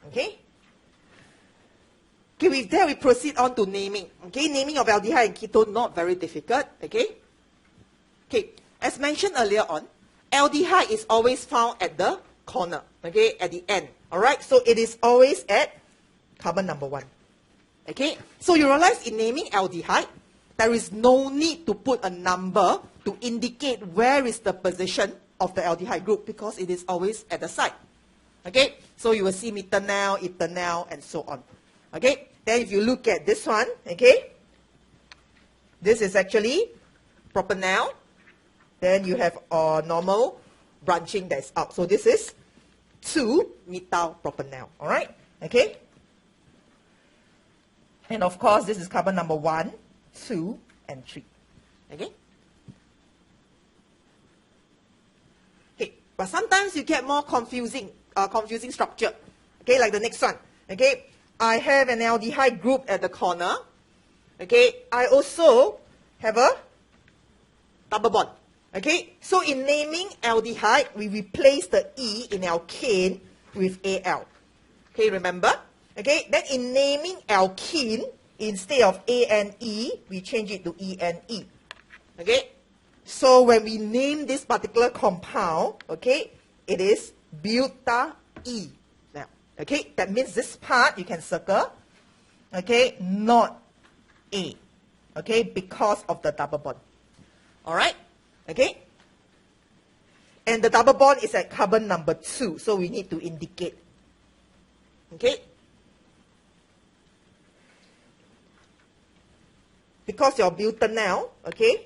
Okay? Okay, with that we proceed on to naming. Okay, naming of aldehyde and ketone, not very difficult. Okay? Okay, as mentioned earlier on, aldehyde is always found at the corner. Okay, at the end. Alright, so it is always at carbon number 1. Okay, so you realize in naming aldehyde, there is no need to put a number to indicate where is the position of the aldehyde group because it is always at the side. Okay, so you will see methanol, ethanol, and so on. Okay, then if you look at this one, okay, this is actually propanol. Then you have a normal branching that's out. So this is 2-methyl propanol. All right, okay. And of course, this is carbon number 1, 2, and 3. Okay. Okay, but sometimes you get more confusing structure. Okay, like the next one. Okay, I have an aldehyde group at the corner. Okay, I also have a double bond. Okay, so in naming aldehyde, we replace the E in alkane with Al. Okay, remember? Okay, then in naming alkene, instead of ANE, we change it to ENE. Okay, so when we name this particular compound, okay, it is buta-E. Now, okay, that means this part you can circle, okay, not A, okay, because of the double bond. All right, okay, and the double bond is at carbon number 2, so we need to indicate. Okay. Because your butanol, okay,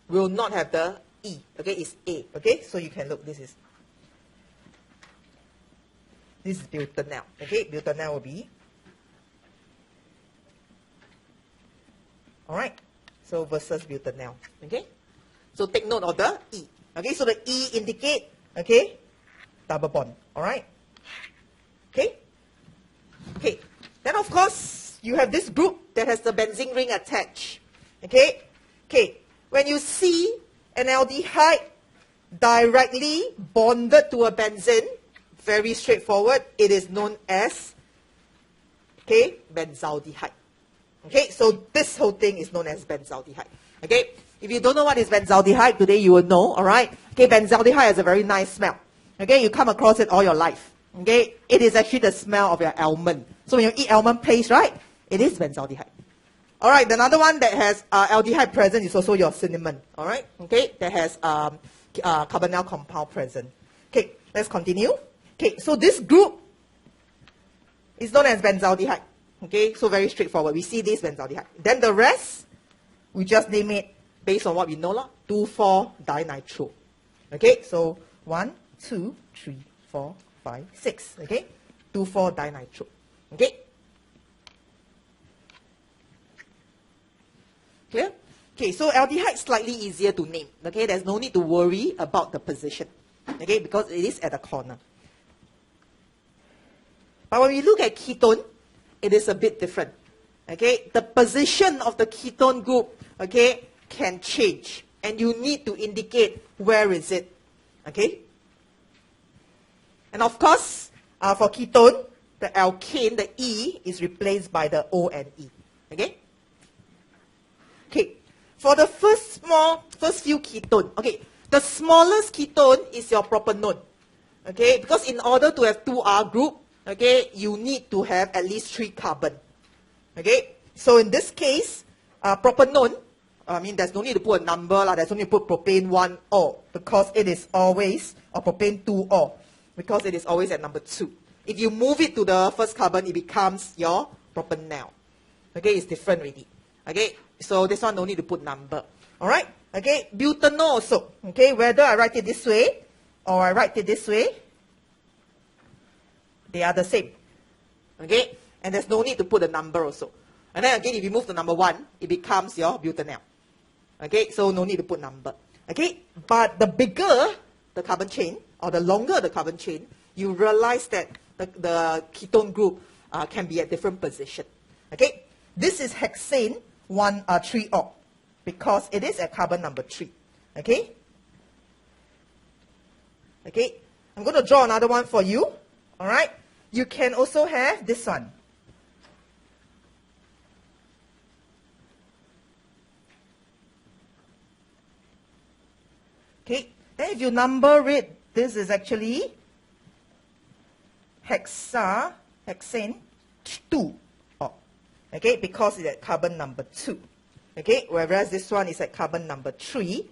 will not have the E, okay, it's A, okay, so you can look, this is butanol, okay, butanol will be, alright, so versus butanol, okay, so take note of the E, okay, so the E indicate, okay, double bond, alright, okay, then of course, you have this group that has the benzene ring attached. Okay? Okay. When you see an aldehyde directly bonded to a benzene, very straightforward, it is known as, okay, benzaldehyde. Okay? So this whole thing is known as benzaldehyde. Okay? If you don't know what is benzaldehyde, today you will know, alright? Okay, benzaldehyde has a very nice smell. Okay? You come across it all your life. Okay? It is actually the smell of your almond. So when you eat almond paste, right? It is benzaldehyde. All right, another one that has aldehyde present is also your cinnamon. All right, okay, that has carbonyl compound present. Okay, let's continue. Okay, so this group is known as benzaldehyde. Okay, so very straightforward. We see this benzaldehyde. Then the rest, we just name it based on what we know, 2,4-dinitro. Okay, so 1, 2, 3, 4, 5, 6. Okay, 2,4-dinitro. Okay. Clear? Okay, so aldehyde is slightly easier to name. Okay, there's no need to worry about the position. Okay, because it is at the corner. But when we look at ketone, it is a bit different. Okay, the position of the ketone group, okay, can change. And you need to indicate where is it. Okay? And of course, for ketone, the alkane, the E, is replaced by the O and E. Okay? Okay, for the first few ketone, okay, the smallest ketone is your propanone, okay, because in order to have 2R group, okay, you need to have at least 3 carbon, okay, so in this case, propanone, I mean, there's no need to put a number, there's no need to put propane 1-O, because it is always, or propane 2-O, because it is always at number 2. If you move it to the first carbon, it becomes your propanol, okay, it's different already, okay. So this one no need to put number. Alright? Okay, butanol also. Okay, whether I write it this way or I write it this way, they are the same. Okay? And there's no need to put a number also. And then again, if you move to number 1, it becomes your butanol. Okay, so no need to put number. Okay, but the bigger the carbon chain, or the longer the carbon chain, you realize that the ketone group can be at different position. Okay, this is hexane 3-O, because it is at carbon number 3. Okay? Okay, I'm going to draw another one for you. Alright? you can also have this one. Okay, then if you number it, this is actually hexane 2. Oh, okay, because it's at carbon number 2. Okay, whereas this one is at carbon number 3,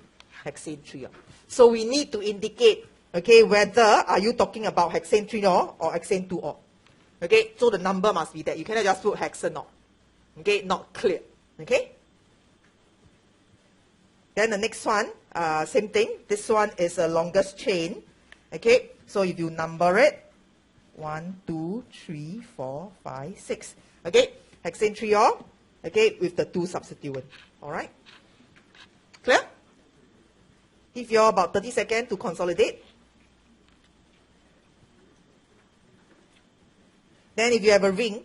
hexane 3. So we need to indicate, okay, whether are you talking about hexane 3 or hexane 2 or. Okay, so the number must be that. You cannot just put hexanol. Okay, not clear. Okay. Then the next one, same thing. This one is the longest chain. Okay, so if you number it, 1, 2, 3, 4, 5, 6. Okay, hexane 3-ol. Okay, with the 2 substituent. All right. Clear? Give you all about 30 seconds to consolidate. Then if you have a ring,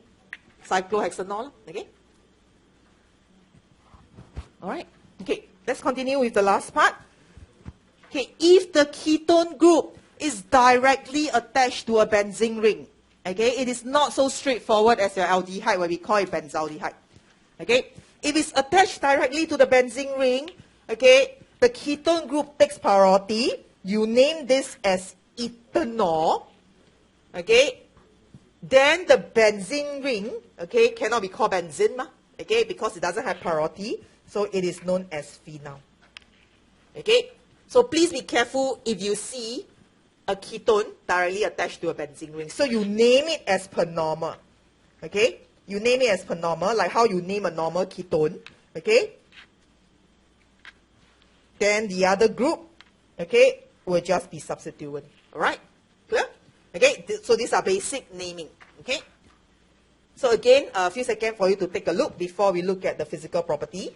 cyclohexanol. Okay. All right. Okay. Let's continue with the last part. Okay, if the ketone group is directly attached to a benzene ring, okay, it is not so straightforward as your aldehyde where we call it benzaldehyde. Okay, if it's attached directly to the benzene ring, okay, the ketone group takes priority. You name this as ethanol. Okay, then the benzene ring, okay, cannot be called benzene, okay, because it doesn't have priority. So it is known as phenol. Okay? So please be careful if you see a ketone directly attached to a benzene ring. So you name it as per normal. Okay? You name it as per normal, like how you name a normal ketone. Okay? Then the other group, okay, will just be substituent. Alright? Clear? Okay? So these are basic naming. Okay? So again, a few seconds for you to take a look before we look at the physical property.